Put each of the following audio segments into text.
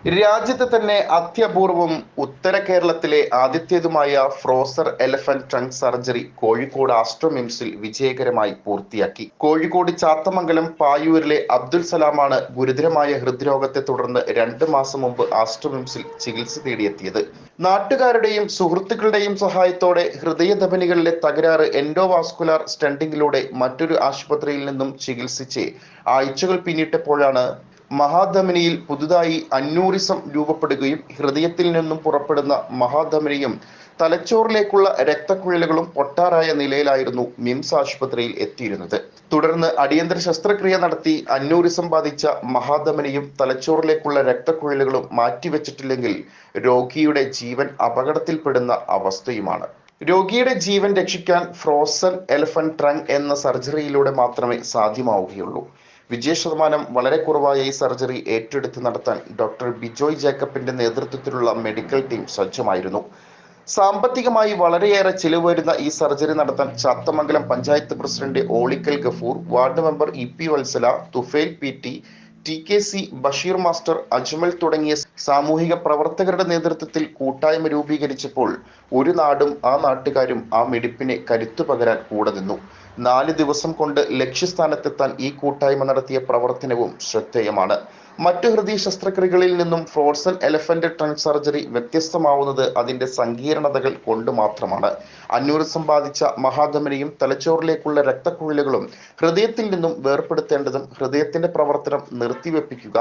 രാജ്യത്തെ തന്നെ അത്യപൂർവം ഉത്തര കേരളത്തിലെ ആദ്യത്തേതുമായ frozen elephant trunk surgery Kozhikode Aster മിംസിൽ വിജയകരമായി പൂർത്തിയാക്കി. കോഴിക്കോട് ചാത്തമംഗലം പായൂരിലെ അബ്ദുൽ സലാമാണ് ഗുരുതരമായ ഹൃദ്രോഗത്തെ തുടർന്ന് 2 മാസം മുമ്പ് ആസ്ട്രോ മിംസിൽ ചികിത്സ തേടിയെത്തിയത്. നാട്ടുകാരുടെയും സുഹൃത്തുക്കളുടെയും സഹായത്തോടെ ഹൃദയധമനികളിലെ തകരാറ് എൻഡോവാസ്കുലാർ സ്റ്റണ്ടിങ്ങിലൂടെ മറ്റൊരു ആശുപത്രിയിൽ നിന്നും ചികിത്സിച്ച് ആഴ്ചകൾ പിന്നിട്ടപ്പോഴാണ് മഹാധമനിയിൽ പുതുതായി അന്യൂറിസം രൂപപ്പെടുകയും ഹൃദയത്തിൽ നിന്നും പുറപ്പെടുന്ന മഹാധമനിയും തലച്ചോറിലേക്കുള്ള രക്തക്കുഴലുകളും പൊട്ടാറായ നിലയിലായിരുന്നു മിംസ് ആശുപത്രിയിൽ എത്തിയിരുന്നത്. തുടർന്ന് അടിയന്തര ശസ്ത്രക്രിയ നടത്തി അന്യൂറിസം ബാധിച്ച മഹാധമനിയും തലച്ചോറിലേക്കുള്ള രക്തക്കുഴലുകളും മാറ്റിവെച്ചിട്ടില്ലെങ്കിൽ രോഗിയുടെ ജീവൻ അപകടത്തിൽപ്പെടുന്ന അവസ്ഥയുമാണ്. രോഗിയുടെ ജീവൻ രക്ഷിക്കാൻ ഫ്രോസൺ എലഫന്റ് ട്രങ്ക് എന്ന സർജറിയിലൂടെ മാത്രമേ സാധ്യമാവുകയുള്ളൂ. വിജയശതമാനം വളരെ കുറവായ ഈ സർജറി ഏറ്റെടുത്ത് നടത്താൻ ഡോക്ടർ ബിജോയ് ജേക്കബിന്റെ നേതൃത്വത്തിലുള്ള മെഡിക്കൽ ടീം സജ്ജമായിരുന്നു. സാമ്പത്തികമായി വളരെയേറെ ചിലവ് വരുന്ന ഈ സർജറി നടത്താൻ Chathamangalam panchayat president Olikkal Gafoor, ward member EP Vatsala, Thufail PT, TKC Basheer master, Ajmal തുടങ്ങിയ സാമൂഹിക പ്രവർത്തകരുടെ നേതൃത്വത്തിൽ കൂട്ടായ്മ രൂപീകരിച്ചപ്പോൾ ഒരു നാടും ആ നാട്ടുകാരും ആ മിടിപ്പിനെ കരുത്തു പകരാൻ കൂടെ നിന്നു. 4 ദിവസം കൊണ്ട് ലക്ഷ്യസ്ഥാനത്തെത്താൻ ഈ കൂട്ടായ്മ നടത്തിയ പ്രവർത്തനവും ശ്രദ്ധേയമാണ്. മറ്റു ഹൃദയ ശസ്ത്രക്രിയകളിൽ നിന്നും ഫ്രോസൺ എലഫന്റ് ട്രങ്ക് സർജറി വ്യത്യസ്തമാവുന്നത് അതിന്റെ സങ്കീർണതകൾ കൊണ്ട് മാത്രമാണ്. അന്യൂറിസം ബാധിച്ച മഹാധമനിയും തലച്ചോറിലേക്കുള്ള രക്തക്കുഴലുകളും ഹൃദയത്തിൽ നിന്നും വേർപെടുത്തേണ്ടതും ഹൃദയത്തിന്റെ പ്രവർത്തനം നിർത്തിവെപ്പിക്കുക,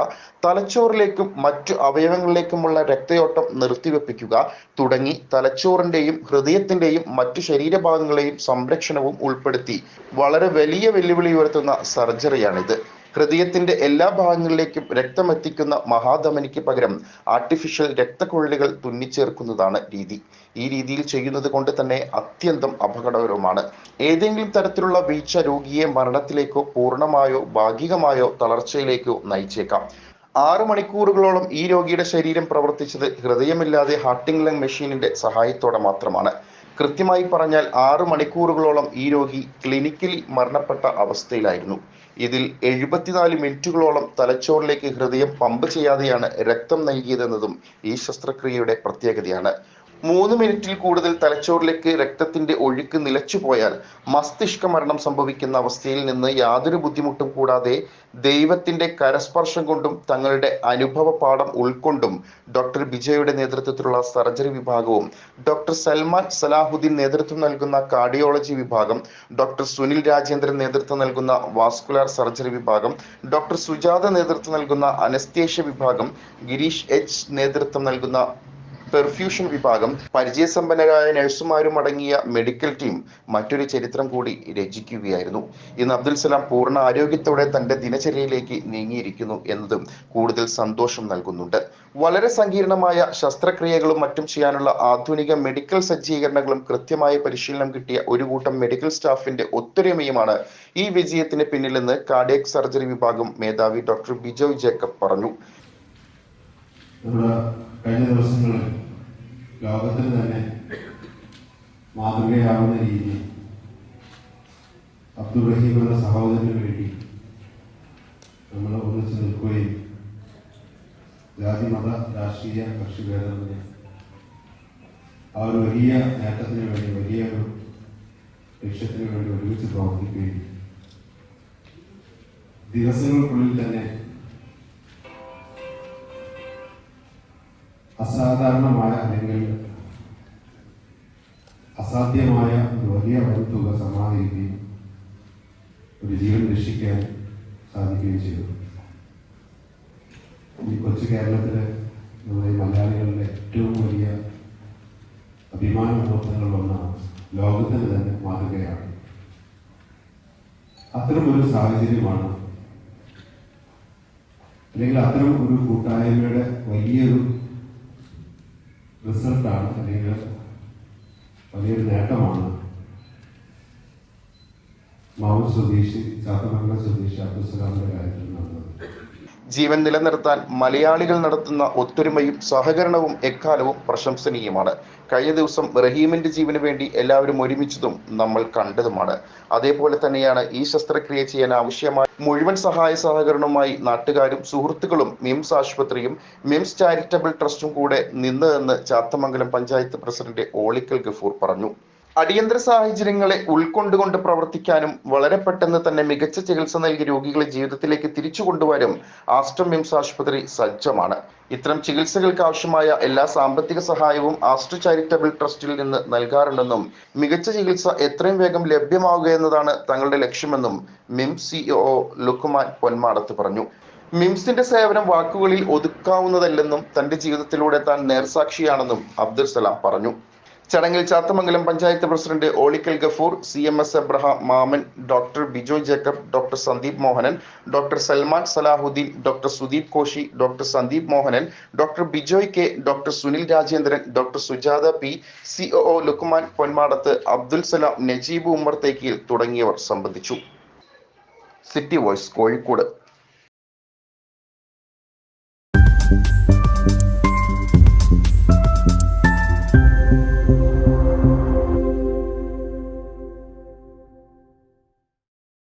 തലച്ചോറിലേക്കും മറ്റു അവയവങ്ങളിലേക്കുമുള്ള രക്തയോട്ടം നിർത്തിവെപ്പിക്കുക തുടങ്ങി തലച്ചോറിന്റെയും ഹൃദയത്തിന്റെയും മറ്റു ശരീരഭാഗങ്ങളെയും സംരക്ഷണവും ഉൾപ്പെടുത്തി വളരെ വലിയ വെല്ലുവിളി ഉയർത്തുന്ന സർജറിയാണിത്. ഹൃദയത്തിന്റെ എല്ലാ ഭാഗങ്ങളിലേക്കും രക്തമെത്തിക്കുന്ന മഹാധമനിക്ക് പകരം ആർട്ടിഫിഷ്യൽ രക്തക്കുഴലുകൾ തുന്നിച്ചേർക്കുന്നതാണ് രീതി. ഈ രീതിയിൽ ചെയ്യുന്നത് കൊണ്ട് തന്നെ അത്യന്തം അപകടകരവുമാണ്. ഏതെങ്കിലും തരത്തിലുള്ള വീഴ്ച രോഗിയെ മരണത്തിലേക്കോ പൂർണ്ണമായോ ഭാഗികമായോ തളർച്ചയിലേക്കോ നയിച്ചേക്കാം. 6 മണിക്കൂറുകളോളം ഈ രോഗിയുടെ ശരീരം പ്രവർത്തിച്ചത് ഹൃദയമില്ലാതെ ഹാർട്ടിംഗ് ലങ് മെഷീനിന്റെ സഹായത്തോടെ മാത്രമാണ്. കൃത്യമായി പറഞ്ഞാൽ 6 മണിക്കൂറുകളോളം ഈ രോഗി ക്ലിനിക്കിൽ മരണപ്പെട്ട അവസ്ഥയിലായിരുന്നു. ഇതിൽ 74 മിനിറ്റുകളോളം തലച്ചോറിലേക്ക് ഹൃദയം പമ്പ് ചെയ്യാതെയാണ് രക്തം നൽകിയതെന്നതും ഈ ശസ്ത്രക്രിയയുടെ പ്രത്യേകതയാണ്. 3 മിനിറ്റിൽ കൂടുതൽ തലച്ചോറിലേക്ക് രക്തത്തിന്റെ ഒഴുക്ക് നിലച്ചുപോയാൽ മസ്തിഷ്ക മരണം സംഭവിക്കുന്ന അവസ്ഥയിൽ നിന്ന് യാതൊരു ബുദ്ധിമുട്ടും കൂടാതെ ദൈവത്തിന്റെ കരസ്പർശം കൊണ്ടും തങ്ങളുടെ അനുഭവ പാഠം ഉൾക്കൊണ്ടും ഡോക്ടർ ബിജോയുടെ നേതൃത്വത്തിലുള്ള സർജറി വിഭാഗവും ഡോക്ടർ സൽമാൻ സലാഹുദ്ദീൻ നേതൃത്വം നൽകുന്ന കാർഡിയോളജി വിഭാഗം, ഡോക്ടർ സുനിൽ രാജേന്ദ്രൻ നേതൃത്വം നൽകുന്ന വാസ്കുലാർ സർജറി വിഭാഗം, ഡോക്ടർ സുജാത നേതൃത്വം നൽകുന്ന അനസ്തേഷ്യ വിഭാഗം, ഗിരീഷ് H നേതൃത്വം നൽകുന്ന പെർഫ്യൂഷൻ വിഭാഗം, പരിചയസമ്പന്നരായ നഴ്സുമാരും അടങ്ങിയ മെഡിക്കൽ ടീം മറ്റൊരു ചരിത്രം കൂടി രചിക്കുകയായിരുന്നു. ഇന്ന് അബ്ദുൽ സലാം പൂർണ്ണ ആരോഗ്യത്തോടെ തന്റെ ദിനചര്യയിലേക്ക് നീങ്ങിയിരിക്കുന്നു എന്നതും കൂടുതൽ സന്തോഷം നൽകുന്നുണ്ട്. വളരെ സങ്കീർണമായ ശസ്ത്രക്രിയകളും മറ്റും ചെയ്യാനുള്ള ആധുനിക മെഡിക്കൽ സജ്ജീകരണങ്ങളും കൃത്യമായ പരിശീലനം കിട്ടിയ ഒരു കൂട്ടം മെഡിക്കൽ സ്റ്റാഫിന്റെ ഒത്തൊരുമയുമാണ് ഈ വിജയത്തിന് പിന്നിലെന്ന് കാർഡിയക് സർജറി വിഭാഗം മേധാവി ഡോക്ടർ ബിജോയ് ജേക്കബ് പറഞ്ഞു. കഴിഞ്ഞ ദിവസങ്ങളിൽ ലോകത്തിന് തന്നെ മാതൃകയാവുന്ന രീതിയിൽ അബ്ദുൾ റഹീം എന്ന സഹോദരന് വേണ്ടി നമ്മൾ ഒന്നിച്ച് നിൽക്കുകയും ജാതി മത രാഷ്ട്രീയ കക്ഷി ഭേദമന്യേ ആ ഒരു വലിയ നേട്ടത്തിന് വേണ്ടി, വലിയ ഒരു ലക്ഷ്യത്തിന് വേണ്ടി ഒരുമിച്ച് പ്രവർത്തിക്കുകയും ദിവസങ്ങൾക്കുള്ളിൽ തന്നെ അസാധാരണമായ അല്ലെങ്കിൽ അസാധ്യമായ ഒരു വലിയ തുക സമാഹരിക്കുകയും ഒരു ജീവൻ രക്ഷിക്കാൻ സാധിക്കുകയും ചെയ്തു. ഈ കൊച്ചു കേരളത്തിലെ നമ്മുടെ മലയാളികളുടെ ഏറ്റവും വലിയ അഭിമാന മുഹൂർത്തങ്ങളിലൊന്നാണ്, ലോകത്തിന് തന്നെ മാതൃകയാണ്. അത്തരമൊരു സാഹചര്യമാണ്, അല്ലെങ്കിൽ അത്തരം ഒരു കൂട്ടായ്മയുടെ വലിയൊരു റിസൾട്ടാണ്, അല്ലെങ്കിൽ വലിയൊരു നേട്ടമാണ് മാവൂർ സ്വദേശി ചാത്തമംഗലം സ്വദേശി അബ്ദുൽ സലാമിന്റെ കാര്യത്തിൽ നടന്നത്. ജീവൻ നിലനിർത്താൻ മലയാളികൾ നടത്തുന്ന ഒത്തൊരുമയും സഹകരണവും എക്കാലവും പ്രശംസനീയമാണ്. കഴിഞ്ഞ ദിവസം റഹീമിന്റെ ജീവന് വേണ്ടി എല്ലാവരും ഒരുമിച്ചതും നമ്മൾ കണ്ടതുമാണ്. അതേപോലെ തന്നെയാണ് ഈ ശസ്ത്രക്രിയ ചെയ്യാൻ ആവശ്യമായ മുഴുവൻ സഹായ സഹകരണവുമായി നാട്ടുകാരും സുഹൃത്തുക്കളും മിംസ് ആശുപത്രിയും മിംസ് ചാരിറ്റബിൾ ട്രസ്റ്റും കൂടെ നിന്നതെന്ന് ചാത്തമംഗലം പഞ്ചായത്ത് പ്രസിഡന്റ് ഓളിക്കൽ ഗഫൂർ പറഞ്ഞു. അടിയന്തര സാഹചര്യങ്ങളെ ഉൾക്കൊണ്ടുകൊണ്ട് പ്രവർത്തിക്കാനും വളരെ പെട്ടെന്ന് തന്നെ മികച്ച ചികിത്സ നൽകി രോഗികളെ ജീവിതത്തിലേക്ക് തിരിച്ചു കൊണ്ടുവരാനും ആസ്റ്റർ മിംസ് ആശുപത്രി സജ്ജമാണ്. ഇത്തരം ചികിത്സകൾക്ക് ആവശ്യമായ എല്ലാ സാമ്പത്തിക സഹായവും ആസ്റ്റർ ചാരിറ്റബിൾ ട്രസ്റ്റിൽ നിന്ന് നൽകാറുണ്ടെന്നും മികച്ച ചികിത്സ എത്രയും വേഗം ലഭ്യമാവുക എന്നതാണ് തങ്ങളുടെ ലക്ഷ്യമെന്നും മിംസ് സിഇഒ ലുക്കുമാൻ പൊന്മാടത്ത് പറഞ്ഞു. മിംസിന്റെ സേവനം വാക്കുകളിൽ ഒതുക്കാവുന്നതല്ലെന്നും തന്റെ ജീവിതത്തിലൂടെ താൻ നേർസാക്ഷിയാണെന്നും അബ്ദുൽ സലാം പറഞ്ഞു. ചടങ്ങിൽ Chathamangalam panchayat president Olikkal Gafoor, CMS Abraham Mammen, doctor Bijoy Jacob, doctor Sandeep Mohanan, doctor Salman Salahuddin, doctor Sudeep Koshy, doctor Sandeep Mohanan, doctor Bijoy K, doctor Sunil Rajendran, doctor Sujatha P, COO Lukman Ponmadath, Abdul Salam, Najeeb Ummer Thekkiyil തുടങ്ങിയവർ സംബന്ധിച്ചു. City voice Kozhikode.